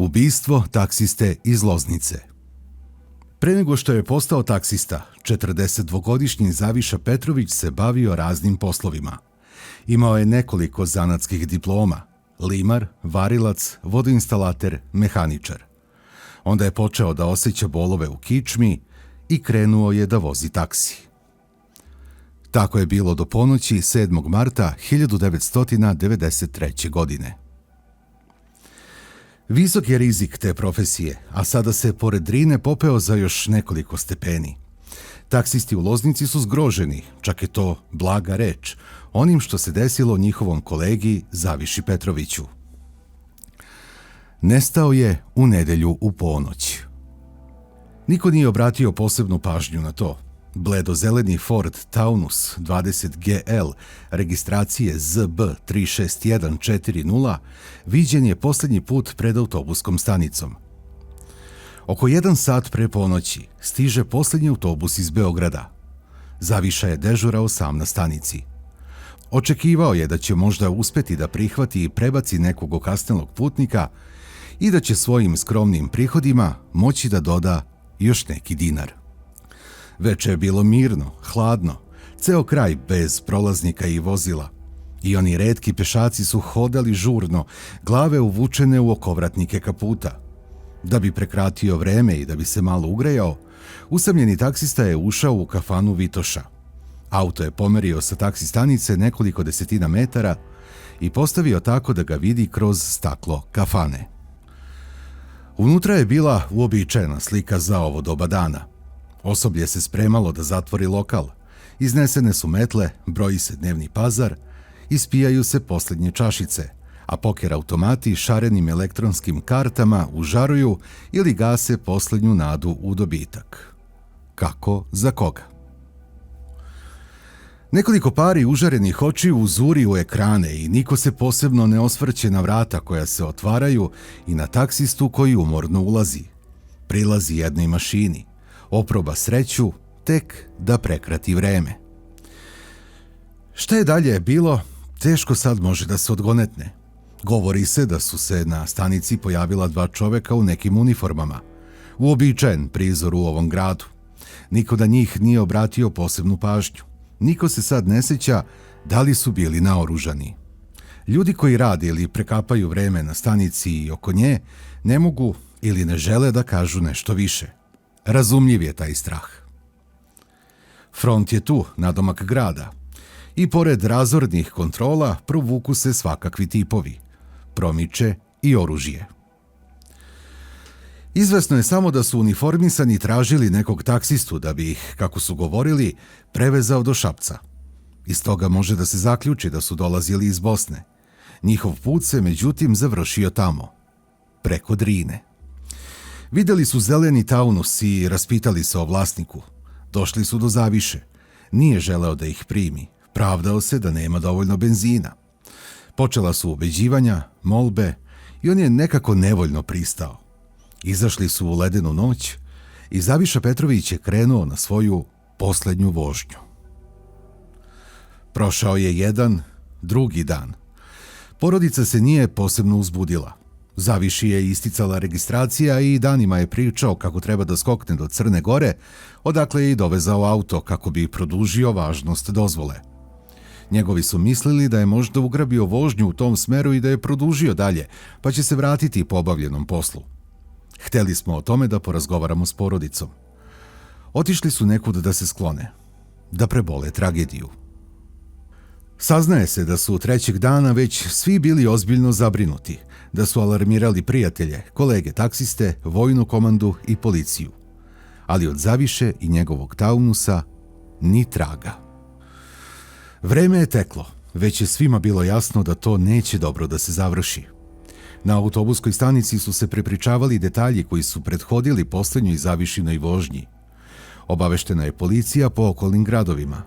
Ubistvo taksiste iz Loznice. Pre nego što je postao taksista, 42-godišnji Zaviša Petrović se bavio raznim poslovima. Imao je nekoliko zanatskih diploma: limar, varilac, vodoinstalater, mehaničar. Onda je počeo da osjeća bolove u kičmi i krenuo je da vozi taksi. Tako je bilo do ponoći 7. marta 1993. godine. Visok je rizik te profesije, a sada se pored Drine popeo za još nekoliko stepeni. Taksisti u Loznici su zgroženi, čak je to blaga reč, onim što se desilo njihovom kolegi Zaviši Petroviću. Nestao je u nedelju u ponoć. Niko nije obratio posebnu pažnju na to. Bledozeleni Ford Taunus 20 GL registracije ZB 36140 viđen je posljednji put pred autobuskom stanicom. Oko 1 sat pre ponoći stiže posljednji autobus iz Beograda. Zaviša je dežurao sam na stanici. Očekivao je da će možda uspeti da prihvati i prebaci nekog okasnelog putnika i da će svojim skromnim prihodima moći da doda još neki dinar. Veče je bilo mirno, hladno, ceo kraj bez prolaznika i vozila. I oni retki pešaci su hodali žurno, glave uvučene u okovratnike kaputa. Da bi prekratio vreme i da bi se malo ugrejao, usamljeni taksista je ušao u kafanu Vitoša. Auto je pomerio sa taksi stanice nekoliko desetina metara i postavio tako da ga vidi kroz staklo kafane. Unutra je bila uobičajena slika za ovo doba dana. Osoblje se spremalo da zatvori lokal. Iznesene su metle, broji se dnevni pazar, ispijaju se posljednje čašice, a poker automati šarenim elektronskim kartama užaruju ili gase posljednju nadu u dobitak. Kako za koga? Nekoliko pari užarenih očiju uzuri u ekrane i niko se posebno ne osvrće na vrata koja se otvaraju i na taksistu koji umorno ulazi. Prilazi jednoj mašini. Oproba sreću, tek da prekrati vreme. Šta je dalje bilo, teško sad može da se odgonetne. Govori se da su se na stanici pojavila 2 čoveka u nekim uniformama. Uobičajen prizor u ovom gradu. Niko da njih nije obratio posebnu pažnju. Niko se sad ne sjeća da li su bili naoružani. Ljudi koji rade ili prekapaju vreme na stanici i oko nje ne mogu ili ne žele da kažu nešto više. Razumljiv je taj strah. Front je tu, nadomak grada. I pored razornih kontrola provuku se svakakvi tipovi. Promiče i oružje. Izvesno je samo da su uniformisani tražili nekog taksistu da bi ih, kako su govorili, prevezao do Šapca. Iz toga može da se zaključi da su dolazili iz Bosne. Njihov put se međutim završio tamo, preko Drine. Vidjeli su zeleni Taunus i raspitali se o vlasniku. Došli su do Zaviše. Nije želeo da ih primi. Pravdao se da nema dovoljno benzina. Počela su ubeđivanja, molbe i on je nekako nevoljno pristao. Izašli su u ledenu noć i Zaviša Petrović je krenuo na svoju posljednju vožnju. Prošao je jedan, drugi dan. Porodica se nije posebno uzbudila. Zaviši je isticala registracija i danima je pričao kako treba da skokne do Crne Gore, odakle je i dovezao auto kako bi produžio važnost dozvole. Njegovi su mislili da je možda ugrabio vožnju u tom smeru i da je produžio dalje, pa će se vratiti po obavljenom poslu. Hteli smo o tome da porazgovaramo s porodicom. Otišli su nekud da se sklone, da prebole tragediju. Saznaje se da su 3. dana već svi bili ozbiljno zabrinuti, da su alarmirali prijatelje, kolege taksiste, vojnu komandu i policiju. Ali od Zaviše i njegovog Taunusa ni traga. Vreme je teklo, već je svima bilo jasno da to neće dobro da se završi. Na autobuskoj stanici su se prepričavali detalji koji su prethodili posljednjoj Zavišinoj vožnji. Obaveštena je policija po okolnim gradovima.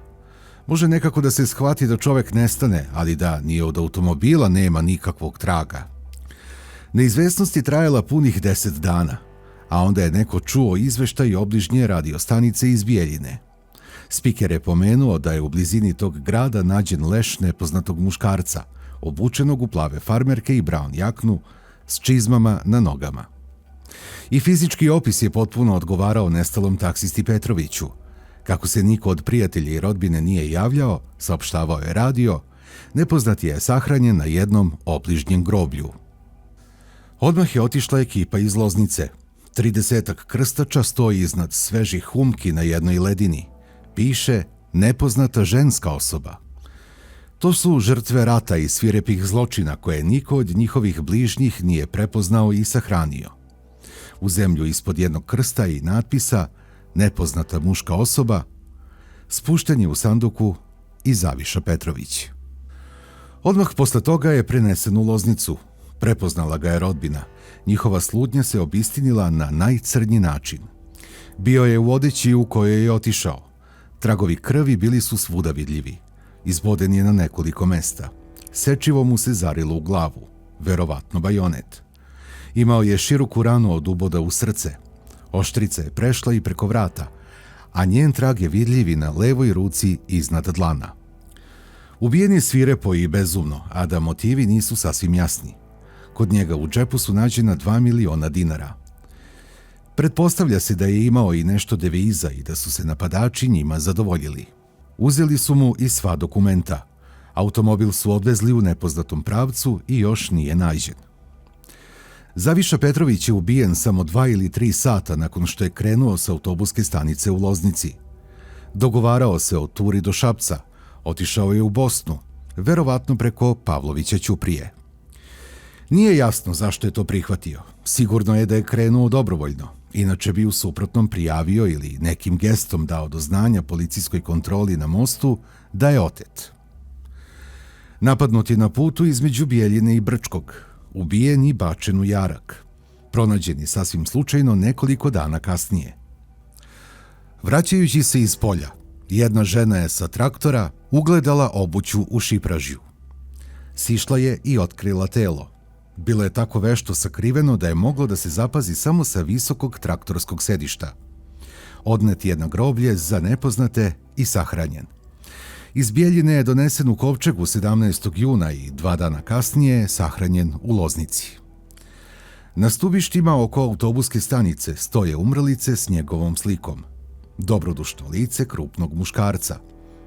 Može nekako da se shvati da čovek nestane, ali da ni od automobila nema nikakvog traga. Neizvesnost je trajala punih 10 dana, a onda je neko čuo izveštaj obližnje radio stanice iz Bijeljine. Spiker je pomenuo da je u blizini tog grada nađen leš nepoznatog muškarca, obučenog u plave farmerke i braun jaknu, s čizmama na nogama. I fizički opis je potpuno odgovarao nestalom taksisti Petroviću. Kako se niko od prijatelja i rodbine nije javljao, saopštavao je radio, nepoznati je sahranjen na jednom obližnjem groblju. Odmah je otišla ekipa iz Loznice. 30-ak krstača stoji iznad svežih humki na jednoj ledini. Piše nepoznata ženska osoba. To su žrtve rata i svirepih zločina koje niko od njihovih bližnjih nije prepoznao i sahranio. U zemlju ispod jednog krsta i natpisa nepoznata muška osoba spušten je u sanduku i Zaviša Petrović. Odmah posle toga je prenesen u Loznicu. Prepoznala ga je rodbina. Njihova slutnja se obistinila na najcrnji način. Bio je u odeći u kojoj je otišao. Tragovi krvi bili su svuda vidljivi. Izboden je na nekoliko mesta. Sečivo mu se zarilo u glavu, verovatno bajonet. Imao je široku ranu od uboda u srce. Oštrica je prešla i preko vrata, a njen trag je vidljiv i na levoj ruci iznad dlana. Ubijen je svirepo i bezumno, a da motivi nisu sasvim jasni. Kod njega u džepu su nađena 2 miliona dinara. Pretpostavlja se da je imao i nešto deviza i da su se napadači njima zadovoljili. Uzeli su mu i sva dokumenta. Automobil su odvezli u nepoznatom pravcu i još nije nađen. Zaviša Petrović je ubijen samo 2 ili 3 sata nakon što je krenuo sa autobuske stanice u Loznici. Dogovarao se o turi do Šapca, otišao je u Bosnu, verovatno preko Pavlovića Ćuprije. Nije jasno zašto je to prihvatio. Sigurno je da je krenuo dobrovoljno, inače bi u suprotnom prijavio ili nekim gestom dao do znanja policijskoj kontroli na mostu da je otet. Napadnut je na putu između Bijeljine i Brčkog, ubijen i bačen u jarak. Pronađen je sasvim slučajno nekoliko dana kasnije. Vraćajući se iz polja, jedna žena je sa traktora ugledala obuću u šipražju. Sišla je i otkrila telo. Bilo je tako vešto sakriveno da je moglo da se zapazi samo sa visokog traktorskog sedišta. Odnet je na groblje za nepoznate i sahranjen. Iz Bijeljine je donesen u kovčegu 17. juna i 2 dana kasnije je sahranjen u Loznici. Na stubištima oko autobuske stanice stoje umrlice s njegovom slikom. Dobrodušno lice krupnog muškarca.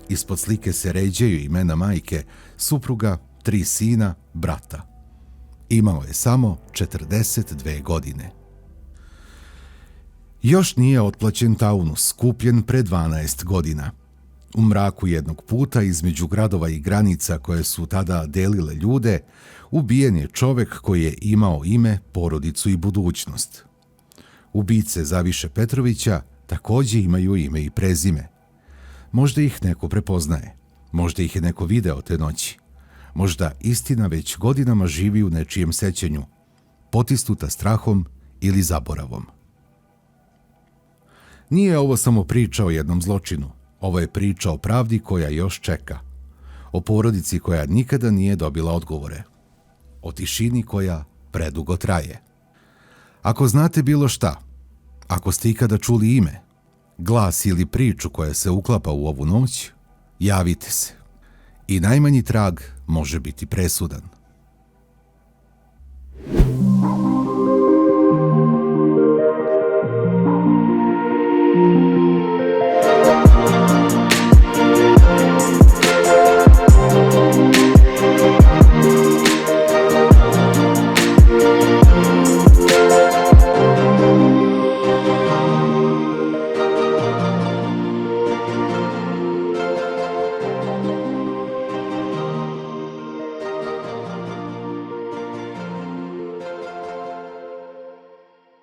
Ispod slike se ređaju imena majke, supruga, 3 sina, brata. Imao je samo 42 godine. Još nije otplaćen taunus, kupljen pre 12 godina. U mraku jednog puta između gradova i granica koje su tada delile ljude, ubijen je čovek koji je imao ime, porodicu i budućnost. Ubice Zaviše Petrovića takođe imaju ime i prezime. Možda ih neko prepoznaje, možda ih je neko video te noći. Možda istina već godinama živi u nečijem sećanju, potisnuta strahom ili zaboravom. Nije ovo samo priča o jednom zločinu, ovo je priča o pravdi koja još čeka, o porodici koja nikada nije dobila odgovore, o tišini koja predugo traje. Ako znate bilo šta, ako ste ikada čuli ime, glas ili priču koja se uklapa u ovu noć, javite se. I najmanji trag može biti presudan.